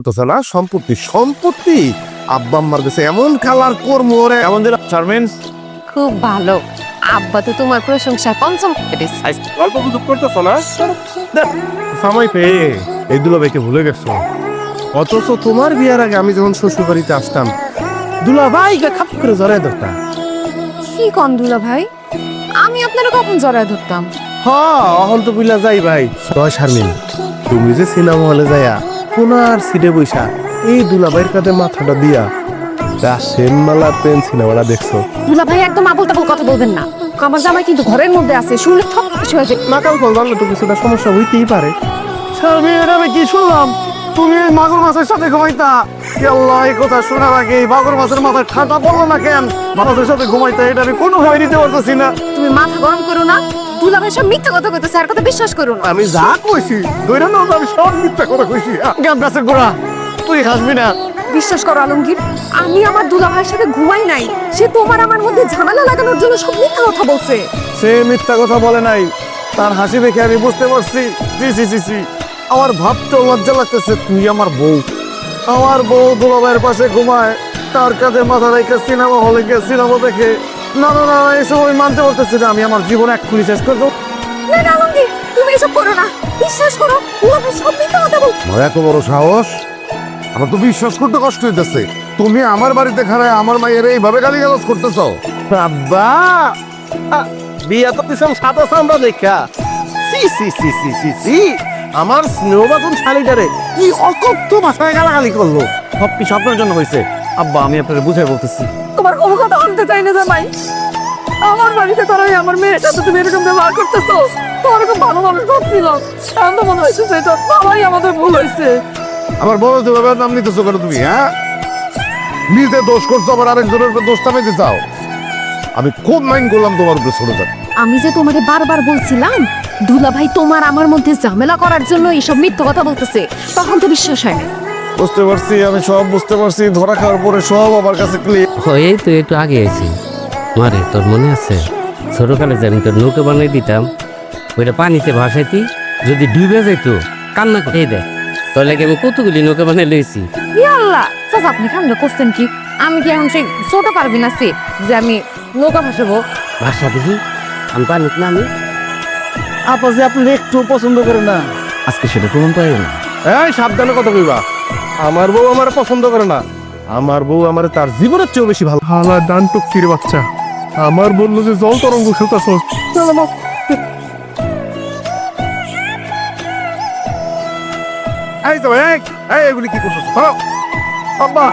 তো না সম্পত্তি সম্পত্তি আব্বা আম্মার কাছে এমন কালার করবো ওরে এমন দিন চারমেন্স খুব ভালো। আব্বা তো তোমার প্রশংসা পঞ্চম পেরেছে। গল্প গুজব করতেছো না সময় পেয়ে এই দুলাভাইকে ভুলে গেছো। অথচ তোমার বিয়ার আগে আমি যখন শ্বশুর বাড়িতে আসতাম দুলাভাইকে খাপ করে জড়াই ধরতাম। কি কন দুলা ভাই, আমি আপনারা কখন জড়ায় ধরতাম? হ্যাঁ অহন তো বুঝলা যাই ভাই রয় শারমিন, তুমি যে সিনেমা হলে যাইয়া কোনার সিটে বৈশা এই দুলাভাইয়ের কাছে মাথাটা দিয়া রাশেন মালা পেন সিনেমাটা দেখছো। দুলা ভাই একদম আবল তাবল কথা বলবেন না। আমার জামাই কিন্তু ঘরের মধ্যে আছে, শুনলে ঠক কিছু হয়ে যায়। নাকাল কল জানলে তো কিছুটা সমস্যা হইতেই পারে। শারমিন আমি কি শুনলাম তুমি মাগুর মাছের সাথে ঘুমাইতা? আল্লাহ এই কথা শোনার আগে মাগুর মাছের মাথায় ঠান্ডা পড়লো না কেন? মাছের সাথে ঘুমাইতা এটা আমি কোনোভাবে নিতে পারতেছি না। তুমি মাথা গরম করো না। দুলা ভাই সব মিথ্যা কথা কইতেছে, আর কথা বিশ্বাস করো না। আমি যা কইছি দইরা না আমি সব মিথ্যা কথা কইছি। জ্ঞান গাছের গোড়া তুই হাসবি না। বিশ্বাস করো আলমগীর, আমি আমার দুলা ভাইয়ের সাথে ঘুমাই নাই। সে তোমার আমার মধ্যে ঝামেলা লাগানোর জন্য সব মিথ্যা কথা বলছে। সে মিথ্যা কথা বলে নাই, তার হাসি দেখে আমি বুঝতে পারছি। জি জি জি জি আমার ভাবতেও লজ্জা লাগতেছে। তুই আমার বউ, আমার বউ দুলাভাইয়ের পাশে ঘুমায়, তার কাছে মাথা রেখে সিনেমা হলে গিয়ে সিনেমা দেখে। না না না এসব আমি মানতে পারতেছি না। আমি আমার জীবন এক্ষুনি শেষ করবো। না না আলমগীর, তুমি এসব করো না। বিশ্বাস করো, দুলা ভাই সব মিথ্যা কথা বলছে। এত বড় সাহস, আমার তো বিশ্বাস করতে কষ্ট হইতেছে। তুমি আমার বাড়িতে খারায় আমার মায়ের এইভাবে গালিগালাজ করতেছ। আব্বা বিয়া তো পিছন সাদা চামড়া দেখা সি সি সি সি সি সি আমার স্নেহবাদন শালিটারে কি অকথ্য ভাষায় গালাগালি করলো। সব কি স্বপ্নের জন্য হয়েছে? আব্বা আমি আপনাকে বুঝাই বলতেছি। তোমার কোনো কথা শুনতে চাই না জামাই। আমার বাড়িতে তারাই আমার মেয়ের সাথে তুমি এরকম ব্যবহার করতেছো। তোমার খুব ভালো মানুষ ভাবছিল, এখন তো মনে হয়েছে সেটা বাবাই আমাদের ভুল হয়েছে। আমার বড় দুলাভাইয়ের নাম নিতেছো কেন তুমি? হ্যাঁ নিজে দোষ করছো, আবার আরেকজনের উপর দোষ চাপাইতে চাও। আমি খুব মাইন্ড করলাম তোমার উপরে ছোট থাক। আমি যে তোমাকে বারবার বলছিলাম দুলা ভাই তোমার আমার মধ্যে ঝামেলা করার জন্য এইসব মিথ্যা কথা বলতেছে, তখন তো বিশ্বাস হয় না। বুঝতে পারছি, আমি সব বুঝতে পারছি। ধরা খাওয়ার পরে সব আমার কাছে ক্লিয়ার। এই তো একটু আগে আছি মারে, তোর মনে আছে ছোটকালে যে আমি তোর নৌকা বানাই দিতাম, ওইটা পানিতে ভাসাইতি, যদি ডুবে যেত কান্না করে দেয়, তোর লাগে আমি কতগুলি নৌকা বানাই লইছি। আল্লাহ চাচা, আপনি কামটা করছেন কি? আমি কি এখন সেই ছোট পারবি না সে যে আমি নৌকা ভাসাবো? ভাষা দেখি আমি পানিতে নামি। আপা যে আপনি একটু পছন্দ করে না, আজকে সেটা প্রমাণ পাই না। এই সাবধানে কথা কইবা। আমার বউ আমার পছন্দ করে না, আমার বউ আমার তার জীবনের চেয়েও বেশি ভালো। হালা ডান টুকির বাচ্চা আমার বললো যে জল তরঙ্গ খেলতেছ। এই তো এই এগুলি কি করছিস? আব্বা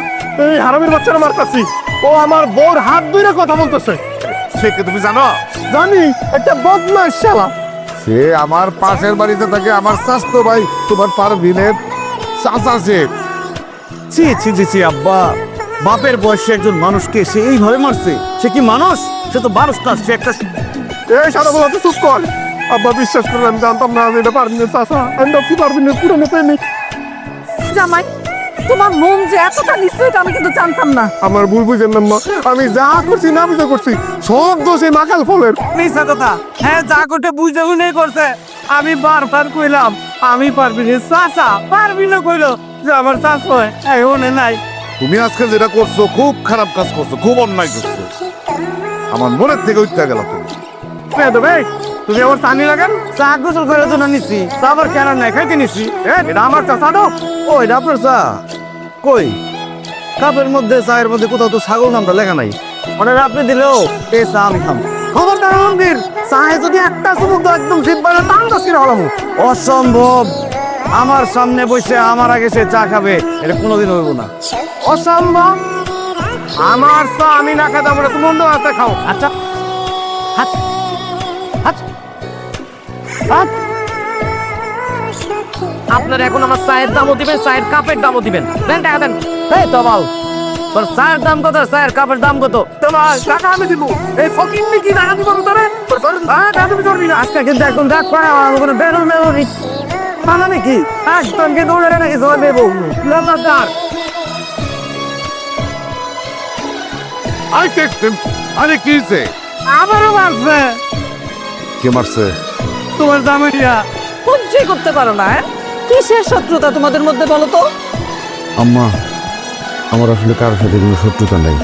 এই হারামির বাচ্চারা মারতাছি, ও আমার বউর হাত ধরে কথা বলতেছে। সে কে তুমি জানো? জানি, একটা বদমাশ শালা। সে আমার পাশের বাড়িতে থাকে, আমার স্বাস্থ্য ভাই তোমার পারভিনের চাচা। সে ছি ছি ছি আব্বা, বাপের বয়সে একজন মানুষকে সে এইভাবে মারছে? সে কি মানুষ? সে তো মানুষ না, সে একটা। এই সারা বলা তো চুপ কর। আব্বা বিশ্বাস করে আমি জানতাম না যে এটা পারভিনের চাচা। আমি ভাবছি পারভিনের পুরনো প্রেমিক। জামাই, তোমার মন যে এতটা নিশ্চয় আমি কিন্তু জানতাম না। আমার ভুল বুঝেন না মা, আমি যা করছি না বুঝে করছি, সব দোষ এই মাকাল ফলের। মিথ্যা কথা। হ্যাঁ যা করতে বুঝে শুনে করছে। আমি বারবার কইলাম আমি পারবি না চাচা, পারবি না কইলো যে আমার চাষ হয় এখনে নাই। তুমি আজকে যেটা করছো খুব খারাপ কাজ করছো, খুব অন্যায় করছো। আমার মনের থেকে উঠতে গেল তুমি। তুমি আমার চানি লাগান চা গোসল করার জন্য নিচ্ছি, চা আবার কেন নাই খাইতে নিচ্ছি। এটা আমার চা চা দাও। ও এটা আপনার চা? কই কাপের মধ্যে চায়ের মধ্যে কোথাও তো ছাগল নামটা লেখা নাই। অর্ডার আপনি দিলেও এই চা আমি খাম। খবরদার আলমগীর, চায়ে যদি একটা চুমুক দাও একদম জিভ বাইরে টান দাসির হলাম। অসম্ভব, আমার সামনে বসে আমার আগে সে চা খাবে, এটা কোনোদিন হইব না। অসম্ভব। আমার চা আমি না খাতে আমরা তুমি অন্য হাতে খাও। আচ্ছা আচ্ছা আচ্ছা আচ্ছা। আপনার এখন আমার চায়ের দামও দিবেন, চায়ের কাপের দামও দিবেন। দেন টাকা দেন। এই তমাল, তোর চায়ের দাম কত, চায়ের কাপের দাম কত? তোমার টাকা আমি দিব। এই ফকিং কি টাকা দিব তোরে? টাকা তুমি করবি না আজকে কিন্তু একদম দেখ পায় আমার কোনো বেরোল মেরোল মানা নাকি একদম কিন্তু ওরে নাকি জল দেবো লাগাতার। আরে কি হয়েছে? আবারও মারছে। কে মারছে? তোমার জামাইয়া সহ্যই করতে পারো না। কিসের শত্রুতা তোমাদের মধ্যে বলো তো? আম্মা, আমার আসলে কারোর সাথে কোনো শত্রুতা নেই,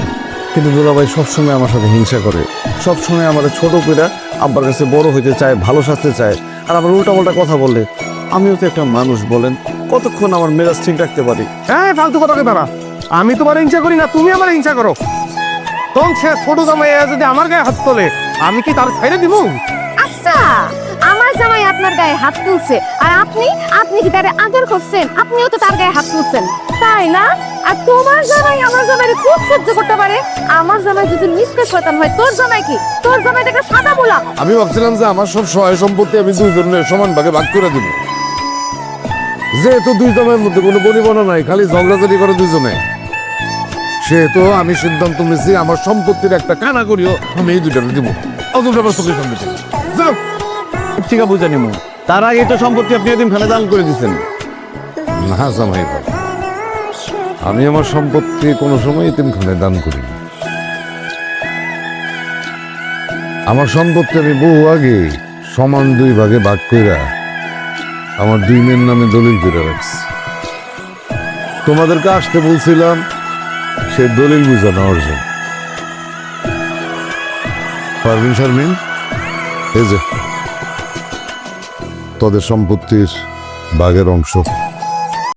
কিন্তু দুলাভাই সবসময় আমার সাথে হিংসা করে, সবসময় আমার ছোট করে আব্বার কাছে বড় হইতে চায়, ভালো সাজতে চায়, আর আবার উল্টাপাল্টা কথা বলে। আমিও তো একটা মানুষ, বলেন কতক্ষণ আমার মেজাজ ঠিক রাখতে পারি? হ্যাঁ, ফালতু কথা কে তারা? আমি তোমার হিংসা করি না, তুমি আমার হিংসা করো। তখন সে ছোট জামাই যদি আমার গায়ে হাত তোলে, আমি কি তার ছাইড়ে দিব? আচ্ছা, আমার জামাই আপনার গায়ে হাত তুলছে আর আপনি আপনি কি তারে আদর করছেন? আপনিও তো তার গায়ে হাত তুলছেন, তাই না? আর তোমার জামাই আমার জামাইরে খুব সহ্য করতে পারে। আমার জামাই যদি মিসকে শয়তান হয়, তোর জামাই কি? তোর জামাইটাকে সাদা বলা। আমি ভাবছিলাম যে আমার সব সহায় সম্পত্তি আমি দুইজনের সমান ভাগে ভাগ করে দিব, যেহেতু দুই জনের মধ্যে কোনো বনিবনা নাই, খালি ঝগড়াঝাড়ি করে দুইজনে, সেহেতু আমি সিদ্ধান্ত নিয়েছি আমার সম্পত্তির একটা কানা করিও আমি এই দুইটারে দিব। অত ব্যাপার চোখের সামনে থেকে। যাও। ঠিক আছে, বুঝে নিব। তার আগে তো সম্পত্তি আপনি এতিমখানে দান করে দিচ্ছেন। না জামাই ভাই, আমি আমার সম্পত্তি কোনো সময় এতিমখানে দান করি না। আমার সম্পত্তি আমি বহু আগে সমান দুই ভাগে ভাগ কইরা আমার দুই মেয়ের নামে দলিল করে রাখছি। তোমাদেরকে আসতে বলছিলাম সে দলিল বুঝানো অর্জন। পারভিন শারমিন, এই যে তোদের সম্পত্তির ভাগের অংশ।